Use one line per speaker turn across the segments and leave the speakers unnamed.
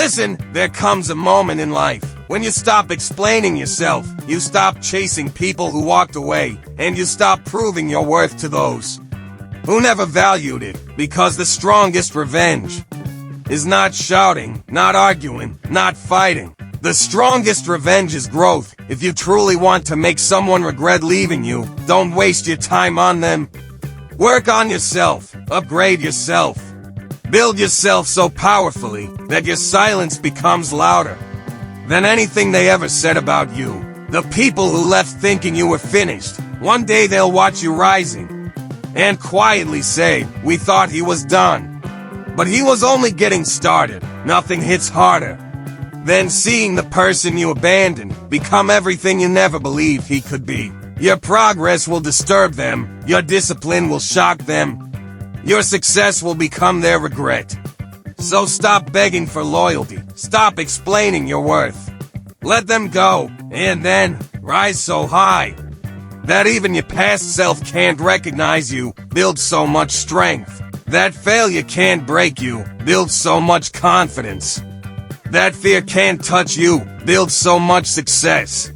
Listen, there comes a moment in life when you stop explaining yourself, you stop chasing people who walked away, and you stop proving your worth to those who never valued it, because the strongest revenge is not shouting, not arguing, not fighting. The strongest revenge is growth. If you truly want to make someone regret leaving you, don't waste your time on them. Work on yourself, upgrade yourself. Build yourself so powerfully that your silence becomes louder than anything they ever said about you. The people who left thinking you were finished, one day they'll watch you rising and quietly say, "We thought he was done." But he was only getting started. Nothing hits harder than seeing the person you abandoned become everything you never believed he could be. Your progress will disturb them. Your discipline will shock them. Your success will become their regret. So stop begging for loyalty. Stop explaining your worth. Let them go, and then rise so high that even your past self can't recognize you. Build so much strength that failure can't break you. Build so much confidence that fear can't touch you. Build so much success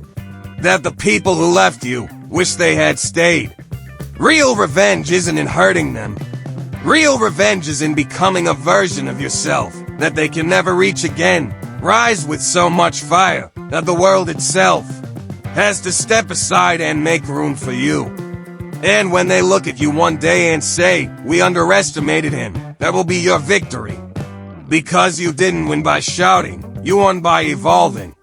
that the people who left you wish they had stayed. Real revenge isn't in hurting them. Real revenge is in becoming a version of yourself that they can never reach again. Rise with so much fire that the world itself has to step aside and make room for you. And when they look at you one day and say, "We underestimated him," that will be your victory. Because you didn't win by shouting, you won by evolving.